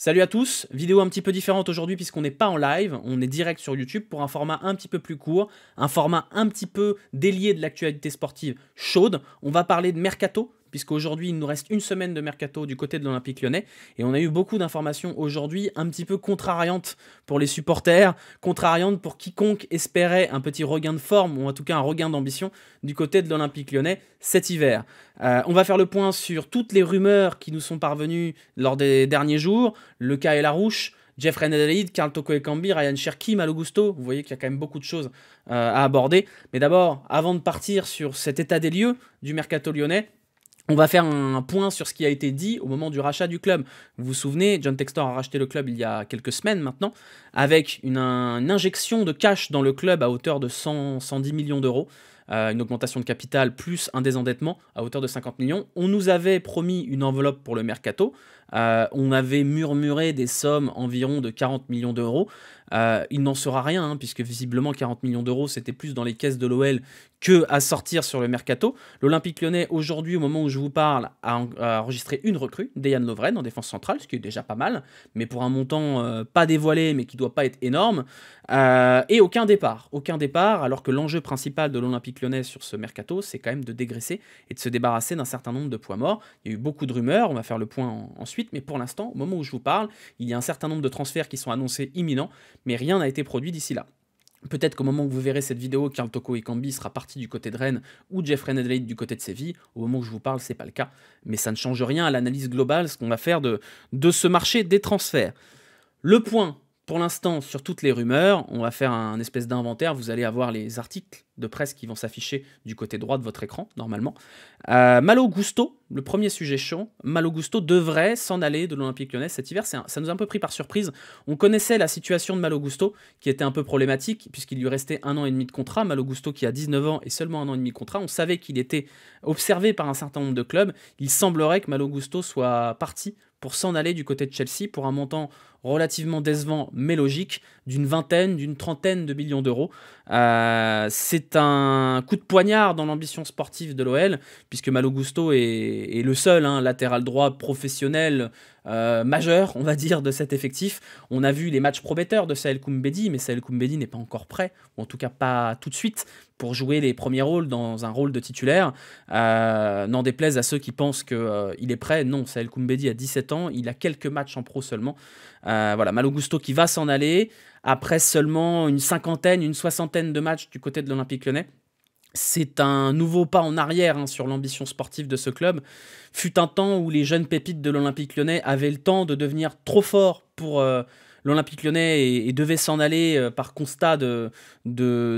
Salut à tous, vidéo un petit peu différente aujourd'hui puisqu'on n'est pas en live, on est direct sur YouTube pour un format un petit peu plus court, un format un petit peu délié de l'actualité sportive chaude. On va parler de Mercato, puisqu'aujourd'hui il nous reste une semaine de Mercato du côté de l'Olympique Lyonnais, et on a eu beaucoup d'informations aujourd'hui un petit peu contrariantes pour les supporters, contrariantes pour quiconque espérait un petit regain de forme, ou en tout cas un regain d'ambition du côté de l'Olympique Lyonnais cet hiver. On va faire le point sur toutes les rumeurs qui nous sont parvenues lors des derniers jours, le cas Larouche, Jeffrey Nedalid, Karl Toko Ekambi, Ryan Cherki, Malo Gusto. Vous voyez qu'il y a quand même beaucoup de choses à aborder. Mais d'abord, avant de partir sur cet état des lieux du Mercato lyonnais, on va faire un point sur ce qui a été dit au moment du rachat du club. Vous vous souvenez, John Textor a racheté le club il y a quelques semaines maintenant, avec une injection de cash dans le club à hauteur de 110 millions d'euros. Une augmentation de capital plus un désendettement à hauteur de 50 millions. On nous avait promis une enveloppe pour le Mercato. On avait murmuré des sommes environ de 40 millions d'euros. Il n'en sera rien, hein, puisque visiblement 40 millions d'euros, c'était plus dans les caisses de l'OL que à sortir sur le Mercato. L'Olympique Lyonnais, aujourd'hui, au moment où je vous parle, a enregistré une recrue, Dejan Lovren, en défense centrale, ce qui est déjà pas mal, mais pour un montant pas dévoilé, mais qui ne doit pas être énorme. Et aucun départ, alors que l'enjeu principal de l'Olympique Lyonnais sur ce Mercato, c'est quand même de dégraisser et de se débarrasser d'un certain nombre de poids morts. Il y a eu beaucoup de rumeurs, on va faire le point ensuite, mais pour l'instant, au moment où je vous parle, il y a un certain nombre de transferts qui sont annoncés imminents, mais rien n'a été produit d'ici là. Peut-être qu'au moment où vous verrez cette vidéo, Karl Toko Ekambi sera parti du côté de Rennes ou Jeffrey Nedalid du côté de Séville. Au moment où je vous parle, c'est pas le cas. Mais ça ne change rien à l'analyse globale, ce qu'on va faire de ce marché des transferts. Le point, pour l'instant, sur toutes les rumeurs, on va faire un espèce d'inventaire. Vous allez avoir les articles de presse qui vont s'afficher du côté droit de votre écran, normalement. Malo Gusto, le premier sujet chaud. Malo Gusto devrait s'en aller de l'Olympique Lyonnais cet hiver. Ça nous a un peu pris par surprise. On connaissait la situation de Malo Gusto, qui était un peu problématique, puisqu'il lui restait 1 an et demi de contrat. Malo Gusto, qui a 19 ans et seulement 1 an et demi de contrat. On savait qu'il était observé par un certain nombre de clubs. Il semblerait que Malo Gusto soit parti pour s'en aller du côté de Chelsea pour un montant relativement décevant mais logique, d'une vingtaine, d'une trentaine de millions d'euros. C'est un coup de poignard dans l'ambition sportive de l'OL, puisque Malo Gusto est le seul latéral droit professionnel majeur, on va dire, de cet effectif. On a vu les matchs prometteurs de Saël Koumbedi, mais Saël Koumbedi n'est pas encore prêt, ou en tout cas pas tout de suite, pour jouer les premiers rôles dans un rôle de titulaire. N'en déplaise à ceux qui pensent qu'il est prêt. Non, Saël Koumbedi a 17 ans, il a quelques matchs en pro seulement. Voilà, Malo Gusto qui va s'en aller après seulement une cinquantaine, une soixantaine de matchs du côté de l'Olympique Lyonnais. C'est un nouveau pas en arrière sur l'ambition sportive de ce club. Fut un temps où les jeunes pépites de l'Olympique Lyonnais avaient le temps de devenir trop forts pour l'Olympique Lyonnais et devaient s'en aller par constat de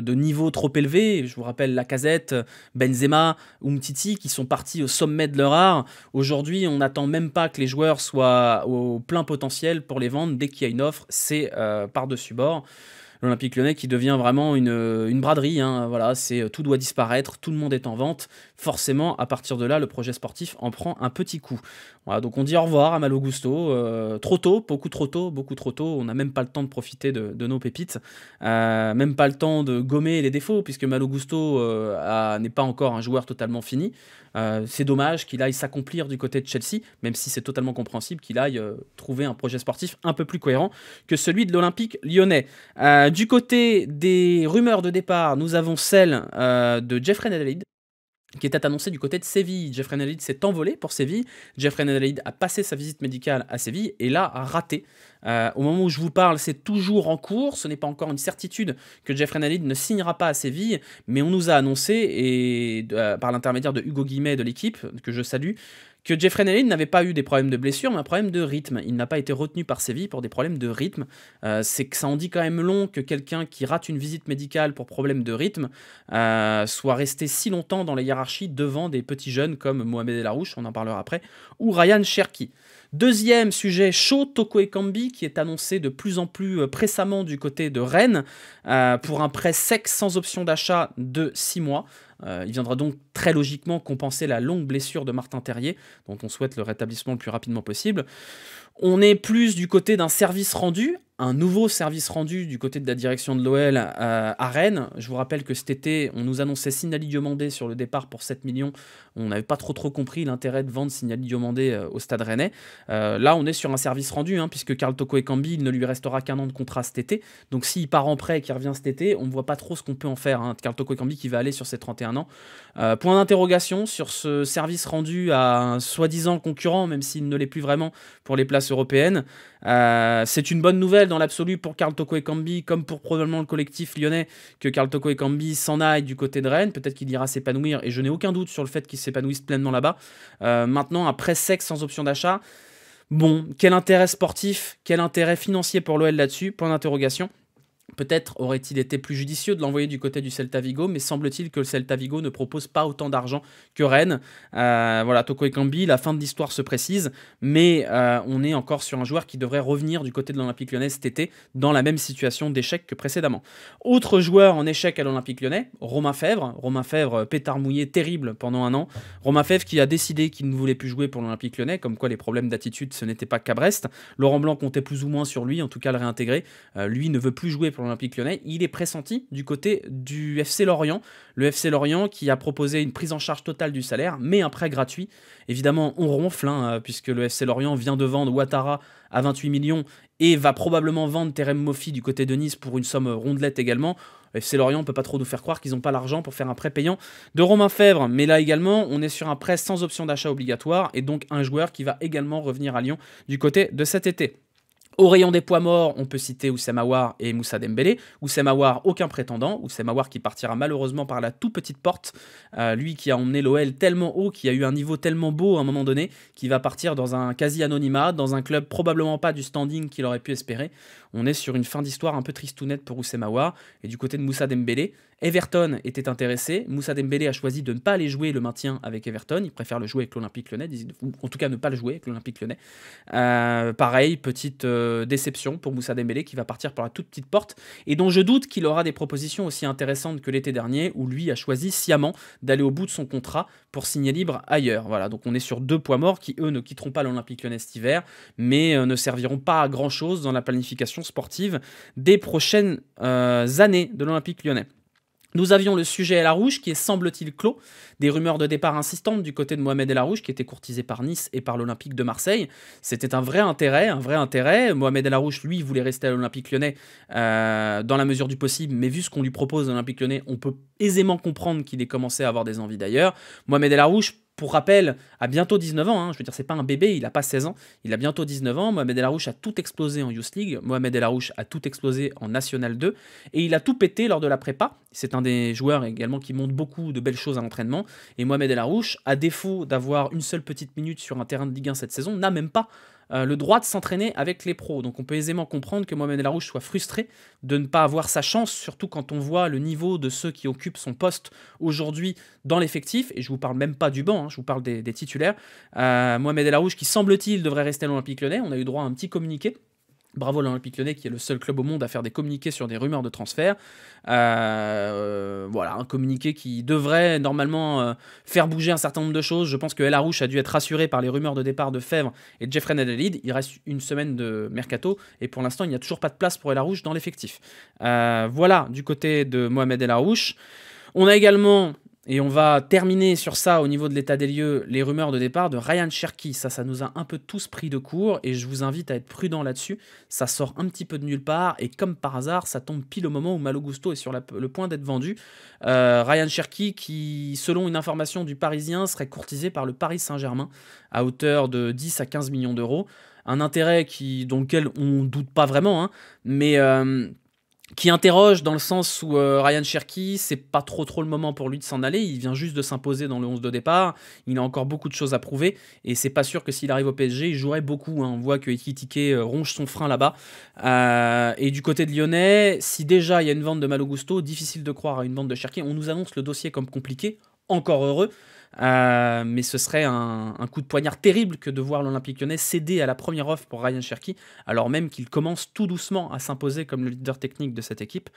niveau trop élevé. Je vous rappelle Lacazette, Benzema, Umtiti qui sont partis au sommet de leur art. Aujourd'hui, on n'attend même pas que les joueurs soient au plein potentiel pour les vendre. Dès qu'il y a une offre, c'est par-dessus bord. L'Olympique Lyonnais qui devient vraiment une braderie, voilà, tout doit disparaître, tout le monde est en vente. Forcément, à partir de là, le projet sportif en prend un petit coup. Voilà, donc on dit au revoir à Malo Gusto, trop tôt, beaucoup trop tôt, on n'a même pas le temps de profiter de nos pépites, même pas le temps de gommer les défauts, puisque Malo Gusto n'est pas encore un joueur totalement fini. C'est dommage qu'il aille s'accomplir du côté de Chelsea, même si c'est totalement compréhensible qu'il aille trouver un projet sportif un peu plus cohérent que celui de l'Olympique Lyonnais. Du côté des rumeurs de départ, nous avons celle de Jeffrey Nedalid, qui était annoncé du côté de Séville. Jeffrey Nedalid s'est envolé pour Séville. Jeffrey Nedalid a passé sa visite médicale à Séville et là a raté. Au moment où je vous parle, c'est toujours en cours. Ce n'est pas encore une certitude que Jeffrey Nedalid ne signera pas à Séville, mais on nous a annoncé, et par l'intermédiaire de Hugo Guillemets de l'équipe, que je salue, que Jeffrey Nedalid n'avait pas eu des problèmes de blessure, mais un problème de rythme. Il n'a pas été retenu par Séville pour des problèmes de rythme. C'est que ça en dit quand même long que quelqu'un qui rate une visite médicale pour problème de rythme soit resté si longtemps dans la hiérarchie devant des petits jeunes comme Mohamed El Arouche, on en parlera après, ou Ryan Cherki. Deuxième sujet chaud, Toko Ekambi, qui est annoncé de plus en plus pressamment du côté de Rennes pour un prêt sec sans option d'achat de 6 mois. Il viendra donc très logiquement compenser la longue blessure de Martin Terrier, dont on souhaite le rétablissement le plus rapidement possible. On est plus du côté d'un service rendu, un nouveau service rendu du côté de la direction de l'OL à Rennes. Je vous rappelle que cet été, on nous annonçait Signali Diomandé sur le départ pour 7 millions. On n'avait pas trop compris l'intérêt de vendre Signali Diomandé au Stade Rennais. Là, on est sur un service rendu, puisque Karl Toko Ekambi, il ne lui restera qu'un an de contrat cet été. Donc s'il part en prêt et qu'il revient cet été, on ne voit pas trop ce qu'on peut en faire. Karl Toko Ekambi qui va aller sur ses 31 ans. Point d'interrogation sur ce service rendu à un soi-disant concurrent, même s'il ne l'est plus vraiment pour les places européennes. C'est une bonne nouvelle dans l'absolu pour Karl Toko Ekambi, comme pour probablement le collectif lyonnais, que Karl Toko Ekambi s'en aille du côté de Rennes. Peut-être qu'il ira s'épanouir, et je n'ai aucun doute sur le fait qu'il s'épanouisse pleinement là-bas. Maintenant, un prêt sec sans option d'achat, bon, quel intérêt sportif, quel intérêt financier pour l'OL là-dessus? Point d'interrogation. Peut-être aurait-il été plus judicieux de l'envoyer du côté du Celta Vigo, mais semble-t-il que le Celta Vigo ne propose pas autant d'argent que Rennes. Voilà, Toko Ekambi, la fin de l'histoire se précise, mais on est encore sur un joueur qui devrait revenir du côté de l'Olympique Lyonnais cet été, dans la même situation d'échec que précédemment. Autre joueur en échec à l'Olympique Lyonnais, Romain Fèvre. Romain Fèvre, pétard mouillé terrible pendant un an. Romain Fèvre qui a décidé qu'il ne voulait plus jouer pour l'Olympique Lyonnais, comme quoi les problèmes d'attitude, ce n'était pas qu'à Brest. Laurent Blanc comptait plus ou moins sur lui, en tout cas le réintégrer. Lui ne veut plus jouer pour l'Olympique Lyonnais. Il est pressenti du côté du FC Lorient. Le FC Lorient qui a proposé une prise en charge totale du salaire, mais un prêt gratuit. Évidemment, on ronfle, puisque le FC Lorient vient de vendre Ouattara à 28 millions et va probablement vendre Terem Moffi du côté de Nice pour une somme rondelette également. Le FC Lorient ne peut pas trop nous faire croire qu'ils n'ont pas l'argent pour faire un prêt payant de Romain Fèvre. Mais là également, on est sur un prêt sans option d'achat obligatoire et donc un joueur qui va également revenir à Lyon du côté de cet été. Au rayon des poids morts, on peut citer Oussem Aouar et Moussa Dembélé. Oussem Aouar, aucun prétendant. Oussem Aouar qui partira malheureusement par la toute petite porte. Lui qui a emmené l'OL tellement haut, qui a eu un niveau tellement beau à un moment donné, qui va partir dans un quasi-anonymat, dans un club probablement pas du standing qu'il aurait pu espérer. On est sur une fin d'histoire un peu tristounette pour Oussem Aouar. Et du côté de Moussa Dembélé, Everton était intéressé. Moussa Dembélé a choisi de ne pas aller jouer le maintien avec Everton. Il préfère le jouer avec l'Olympique Lyonnais, ou en tout cas ne pas le jouer avec l'Olympique Lyonnais. Pareil, petite déception pour Moussa Dembélé qui va partir par la toute petite porte et dont je doute qu'il aura des propositions aussi intéressantes que l'été dernier où lui a choisi sciemment d'aller au bout de son contrat pour signer libre ailleurs. Voilà, donc on est sur deux poids morts qui eux ne quitteront pas l'Olympique Lyonnais cet hiver mais ne serviront pas à grand chose dans la planification sportive des prochaines années de l'Olympique Lyonnais. Nous avions le sujet El Arouche qui est semble-t-il clos, des rumeurs de départ insistantes du côté de Mohamed El Arouche qui était courtisé par Nice et par l'Olympique de Marseille. C'était un vrai intérêt. Mohamed El Arouche, lui, voulait rester à l'Olympique Lyonnais dans la mesure du possible, mais vu ce qu'on lui propose à l'Olympique Lyonnais, on peut aisément comprendre qu'il ait commencé à avoir des envies d'ailleurs. Mohamed El Arouche, pour rappel, a bientôt 19 ans, je veux dire, c'est pas un bébé, il n'a pas 16 ans, il a bientôt 19 ans. Mohamed El Arouche a tout explosé en Youth League, Mohamed El Arouche a tout explosé en National 2, et il a tout pété lors de la prépa. C'est un des joueurs également qui montre beaucoup de belles choses à l'entraînement, et Mohamed El Arouche, à défaut d'avoir une seule petite minute sur un terrain de Ligue 1 cette saison, n'a même pas le droit de s'entraîner avec les pros. Donc on peut aisément comprendre que Mohamed El Arouche soit frustré de ne pas avoir sa chance, surtout quand on voit le niveau de ceux qui occupent son poste aujourd'hui dans l'effectif, et je vous parle même pas du banc, je vous parle des titulaires. Mohamed El Arouche qui semble-t-il devrait rester à l'Olympique Lyonnais, on a eu droit à un petit communiqué. Bravo l'Olympique Lyonnais qui est le seul club au monde à faire des communiqués sur des rumeurs de transfert. Voilà, un communiqué qui devrait normalement faire bouger un certain nombre de choses. Je pense que El Arouche a dû être rassuré par les rumeurs de départ de Fèvre et de Jeffrey Nedalid. Il reste une semaine de mercato et pour l'instant il n'y a toujours pas de place pour El Arouche dans l'effectif. Voilà du côté de Mohamed El Arouche. On a également... Et on va terminer sur ça au niveau de l'état des lieux, les rumeurs de départ de Ryan Cherki. Ça nous a un peu tous pris de court et je vous invite à être prudent là-dessus. Ça sort un petit peu de nulle part et comme par hasard, ça tombe pile au moment où Malo Gusto est sur le point d'être vendu. Ryan Cherki qui, selon une information du Parisien, serait courtisé par le Paris Saint-Germain à hauteur de 10 à 15 millions d'euros. Un intérêt dont lequel on ne doute pas vraiment, mais... qui interroge dans le sens où Ryan Cherki, c'est pas trop le moment pour lui de s'en aller, il vient juste de s'imposer dans le 11 de départ, il a encore beaucoup de choses à prouver, et c'est pas sûr que s'il arrive au PSG, il jouerait beaucoup, on voit que Ekitike ronge son frein là-bas, et du côté de Lyonnais, si déjà il y a une vente de Malo Gusto, difficile de croire à une vente de Cherki, on nous annonce le dossier comme compliqué, encore heureux, Mais ce serait un coup de poignard terrible que de voir l'Olympique Lyonnais céder à la première offre pour Ryan Cherki, alors même qu'il commence tout doucement à s'imposer comme le leader technique de cette équipe.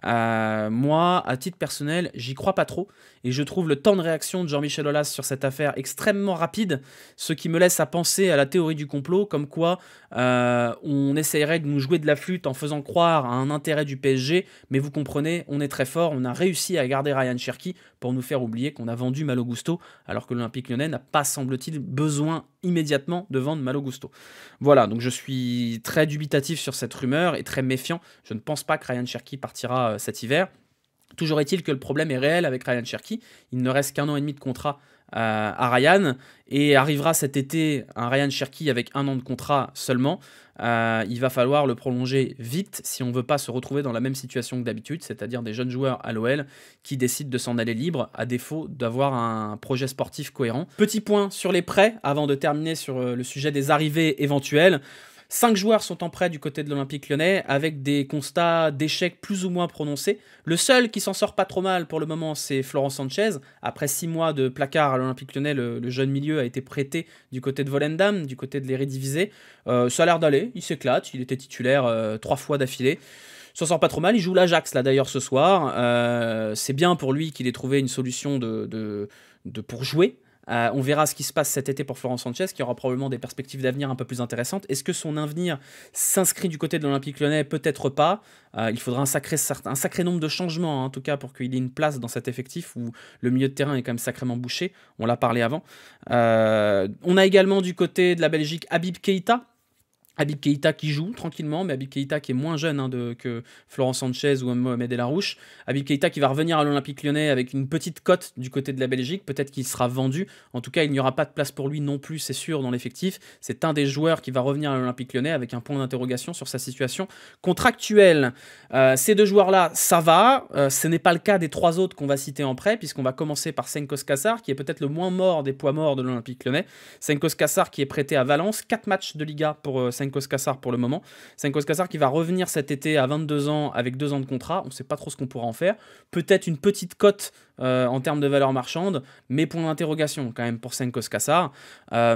Moi, à titre personnel, j'y crois pas trop et je trouve le temps de réaction de Jean-Michel Aulas sur cette affaire extrêmement rapide, ce qui me laisse à penser à la théorie du complot, comme quoi on essayerait de nous jouer de la flûte en faisant croire à un intérêt du PSG, mais vous comprenez, on est très fort, on a réussi à garder Ryan Cherki pour nous faire oublier qu'on a vendu Malo Gusto, alors que l'Olympique Lyonnais n'a pas, semble-t-il, besoin immédiatement de vendre Malo Gusto. Voilà, donc je suis très dubitatif sur cette rumeur et très méfiant. Je ne pense pas que Ryan Cherki partira cet hiver. Toujours est-il que le problème est réel avec Ryan Cherki. Il ne reste qu'1 an et demi de contrat à Ryan et arrivera cet été un Ryan Cherki avec 1 an de contrat seulement. Il va falloir le prolonger vite si on ne veut pas se retrouver dans la même situation que d'habitude, c'est-à-dire des jeunes joueurs à l'OL qui décident de s'en aller libre à défaut d'avoir un projet sportif cohérent. Petit point sur les prêts avant de terminer sur le sujet des arrivées éventuelles. 5 joueurs sont en prêt du côté de l'Olympique Lyonnais avec des constats d'échecs plus ou moins prononcés. Le seul qui s'en sort pas trop mal pour le moment, c'est Florent Sanchez. Après 6 mois de placard à l'Olympique Lyonnais, le jeune milieu a été prêté du côté de Volendam, du côté de l'Eredivisie. Ça a l'air d'aller, il s'éclate, il était titulaire 3 fois d'affilée. S'en sort pas trop mal, il joue l'Ajax là d'ailleurs ce soir. C'est bien pour lui qu'il ait trouvé une solution pour jouer. On verra ce qui se passe cet été pour Florent Sanchez, qui aura probablement des perspectives d'avenir un peu plus intéressantes. Est-ce que son avenir s'inscrit du côté de l'Olympique Lyonnais? Peut-être pas. Il faudra un sacré nombre de changements, hein, en tout cas, pour qu'il ait une place dans cet effectif où le milieu de terrain est quand même sacrément bouché. On l'a parlé avant. On a également du côté de la Belgique Habib Keïta. Habib Keïta qui joue tranquillement, mais Habib Keïta qui est moins jeune que Florent Sanchez ou Mohamed El Arouche. Habib Keïta qui va revenir à l'Olympique Lyonnais avec une petite cote du côté de la Belgique. Peut-être qu'il sera vendu. En tout cas, il n'y aura pas de place pour lui non plus, c'est sûr, dans l'effectif. C'est un des joueurs qui va revenir à l'Olympique Lyonnais avec un point d'interrogation sur sa situation contractuelle. Ces 2 joueurs-là, ça va. Ce n'est pas le cas des 3 autres qu'on va citer en prêt, puisqu'on va commencer par Senkos Kassar, qui est peut-être le moins mort des poids morts de l'Olympique Lyonnais. Senkos Kassar qui est prêté à Valence. 4 matchs de Liga pour Senkos Kassar pour le moment. Senkos Kassar qui va revenir cet été à 22 ans avec 2 ans de contrat. On ne sait pas trop ce qu'on pourra en faire. Peut-être une petite cote en termes de valeur marchande, mais point d'interrogation quand même pour Senkos Kassar.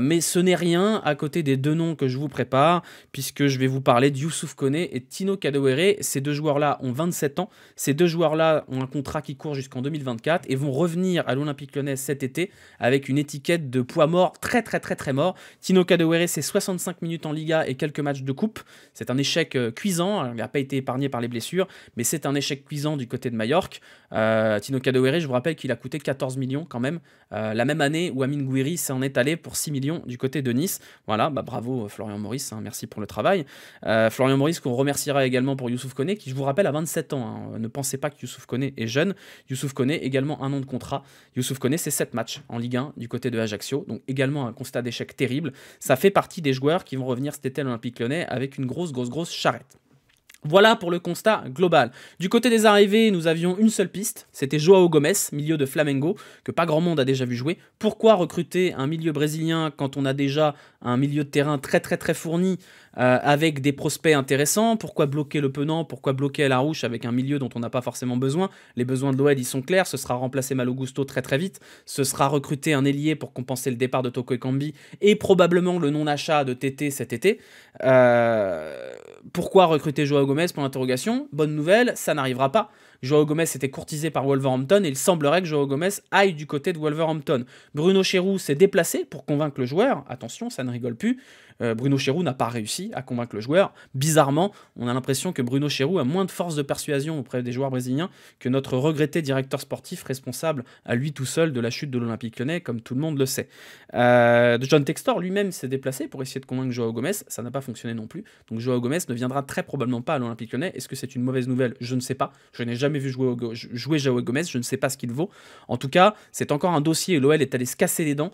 Mais ce n'est rien à côté des 2 noms que je vous prépare, puisque je vais vous parler de Youssouf Koné et Tino Kadewere. Ces 2 joueurs-là ont 27 ans. Ces 2 joueurs-là ont un contrat qui court jusqu'en 2024 et vont revenir à l'Olympique Lyonnais cet été avec une étiquette de poids mort très mort. Tino Kadewere, c'est 65 minutes en Liga et quelques matchs de coupe. C'est un échec cuisant. Alors, il n'a pas été épargné par les blessures, mais c'est un échec cuisant du côté de Majorque. Tino Kadewere, je vous rappelle qu'il a coûté 14 millions quand même, la même année où Amine Gouiri s'en est allé pour 6 millions du côté de Nice. Voilà, bravo Florian Maurice, hein, merci pour le travail. Florian Maurice qu'on remerciera également pour Youssouf Koné, qui je vous rappelle a 27 ans. Hein. Ne pensez pas que Youssouf Koné est jeune. Youssouf Koné, également 1 an de contrat. Youssouf Koné, c'est 7 matchs en Ligue 1 du côté de Ajaccio, donc également un constat d'échec terrible. Ça fait partie des joueurs qui vont revenir cet été à l'Olympique Lyonnais avec une grosse charrette. Voilà pour le constat global. Du côté des arrivées, nous avions une seule piste, c'était Joao Gomes, milieu de Flamengo, que pas grand monde a déjà vu jouer. Pourquoi recruter un milieu brésilien quand on a déjà un milieu de terrain très fourni avec des prospects intéressants? Pourquoi bloquer Le Penant? Pourquoi bloquer El Arouche avec un milieu dont on n'a pas forcément besoin? Les besoins de l'OL, ils sont clairs, ce sera remplacer Malo Gusto très vite, ce sera recruter un ailier pour compenser le départ de Toko Ekambi et probablement le non-achat de Tété cet été. Pourquoi recruter Joao Gomes? Pour l'interrogation. Bonne nouvelle, ça n'arrivera pas. Joao Gomes était courtisé par Wolverhampton et il semblerait que Joao Gomes aille du côté de Wolverhampton. Bruno Chéroux s'est déplacé pour convaincre le joueur. Attention, ça ne rigole plus. Bruno Chéroux n'a pas réussi à convaincre le joueur. Bizarrement, on a l'impression que Bruno Chéroux a moins de force de persuasion auprès des joueurs brésiliens que notre regretté directeur sportif responsable à lui tout seul de la chute de l'Olympique Lyonnais, comme tout le monde le sait. John Textor lui-même s'est déplacé pour essayer de convaincre Joao Gomes. Ça n'a pas fonctionné non plus. Donc Joao Gomes ne viendra très probablement pas à l'Olympique Lyonnais. Est-ce que c'est une mauvaise nouvelle? Je ne sais pas. Je n'ai jamais vu jouer Joao Gomes. Je ne sais pas ce qu'il vaut. En tout cas, c'est encore un dossier et l'OL est allé se casser les dents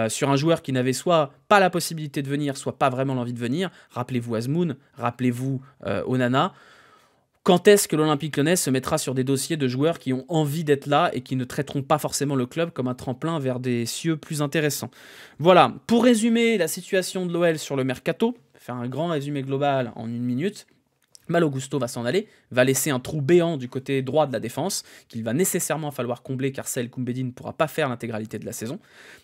sur un joueur qui n'avait soit pas la possibilité de venir, soit pas vraiment l'envie de venir. Rappelez-vous Azmoun, rappelez-vous Onana. Quand est-ce que l'Olympique Lyonnais se mettra sur des dossiers de joueurs qui ont envie d'être là et qui ne traiteront pas forcément le club comme un tremplin vers des cieux plus intéressants? Voilà, pour résumer la situation de l'OL sur le mercato, faire un grand résumé global en 1 minute. Malo Gusto va s'en aller, va laisser un trou béant du côté droit de la défense, qu'il va nécessairement falloir combler car Saïd Koumbedi ne pourra pas faire l'intégralité de la saison.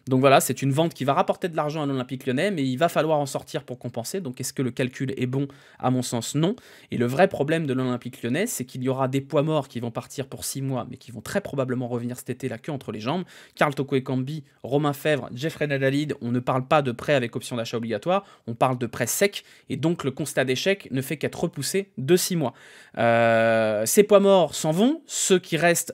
Donc voilà, c'est une vente qui va rapporter de l'argent à l'Olympique Lyonnais, mais il va falloir en sortir pour compenser. Donc est-ce que le calcul est bon? À mon sens, non. Et le vrai problème de l'Olympique Lyonnais, c'est qu'il y aura des poids morts qui vont partir pour 6 mois, mais qui vont très probablement revenir cet été la queue entre les jambes. Karl Toko Ekambi, Romain Fèvre, Jeffrey Nadalid, on ne parle pas de prêt avec option d'achat obligatoire, on parle de prêt sec, et donc le constat d'échec ne fait qu'être repoussé de 6 mois. Ces poids morts s'en vont, ceux qui restent.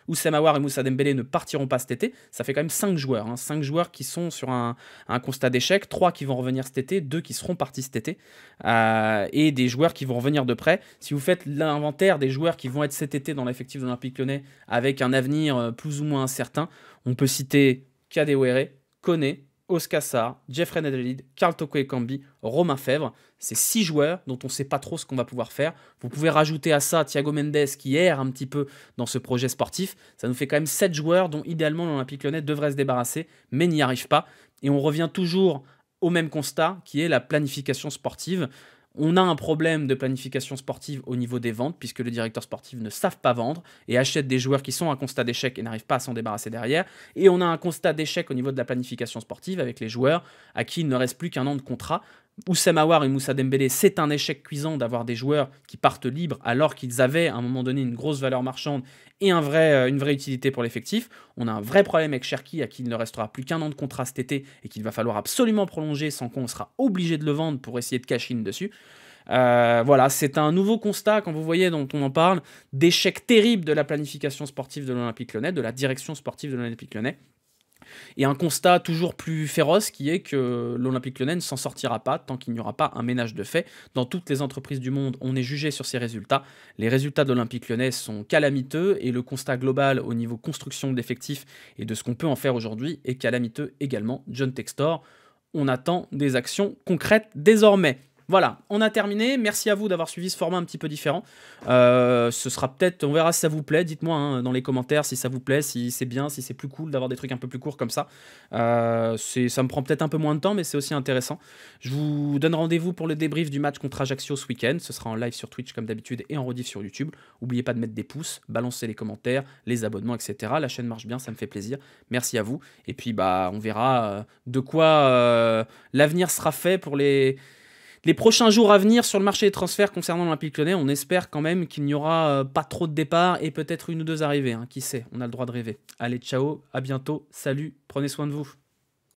Oussem Aouar et Moussa Dembélé ne partiront pas cet été. Ça fait quand même 5 joueurs. 5 joueurs qui sont sur un constat d'échec, 3 qui vont revenir cet été, 2 qui seront partis cet été, et des joueurs qui vont revenir de près. Si vous faites l'inventaire des joueurs qui vont être cet été dans l'effectif de l'Olympique Lyonnais avec un avenir plus ou moins incertain, on peut citer Kadewere, Koné, Oscar Sarr, Jeffrey Nadalid, Karl Toko Ekambi, Romain Fèvre. C'est 6 joueurs dont on ne sait pas trop ce qu'on va pouvoir faire. Vous pouvez rajouter à ça Thiago Mendes qui erre un petit peu dans ce projet sportif. Ça nous fait quand même 7 joueurs dont idéalement l'Olympique Lyonnais devrait se débarrasser, mais n'y arrive pas. Et on revient toujours au même constat qui est la planification sportive. On a un problème de planification sportive au niveau des ventes, puisque les directeurs sportifs ne savent pas vendre et achètent des joueurs qui sont à constat d'échec et n'arrivent pas à s'en débarrasser derrière. Et on a un constat d'échec au niveau de la planification sportive avec les joueurs à qui il ne reste plus qu'un an de contrat. Oussem Aouar et Moussa Dembélé, c'est un échec cuisant d'avoir des joueurs qui partent libres alors qu'ils avaient à un moment donné une grosse valeur marchande et une vraie utilité pour l'effectif. On a un vrai problème avec Cherki à qui il ne restera plus qu'un an de contrat cet été et qu'il va falloir absolument prolonger sans qu'on sera obligé de le vendre pour essayer de cash in dessus. Voilà, c'est un nouveau constat, quand vous voyez dont on en parle, d'échec terrible de la planification sportive de l'Olympique Lyonnais, de la direction sportive de l'Olympique Lyonnais. Et un constat toujours plus féroce qui est que l'Olympique Lyonnais ne s'en sortira pas tant qu'il n'y aura pas un ménage de fait. Dans toutes les entreprises du monde, on est jugé sur ces résultats. Les résultats de l'Olympique Lyonnais sont calamiteux et le constat global au niveau construction d'effectifs et de ce qu'on peut en faire aujourd'hui est calamiteux également. John Textor, on attend des actions concrètes désormais. Voilà, on a terminé. Merci à vous d'avoir suivi ce format un petit peu différent. Ce sera peut-être, on verra si ça vous plaît. Dites-moi dans les commentaires si ça vous plaît, si c'est bien, si c'est plus cool d'avoir des trucs un peu plus courts comme ça. Ça me prend peut-être un peu moins de temps, mais c'est aussi intéressant. Je vous donne rendez-vous pour le débrief du match contre Ajaccio ce week-end. Ce sera en live sur Twitch comme d'habitude et en rediff sur YouTube. N'oubliez pas de mettre des pouces, balancer les commentaires, les abonnements, etc. La chaîne marche bien, ça me fait plaisir. Merci à vous. Et puis on verra de quoi l'avenir sera fait pour les prochains jours à venir sur le marché des transferts concernant l'Olympique Lyonnais. On espère quand même qu'il n'y aura pas trop de départs et peut-être 1 ou 2 arrivées. Qui sait, on a le droit de rêver. Allez, ciao, à bientôt, salut, prenez soin de vous.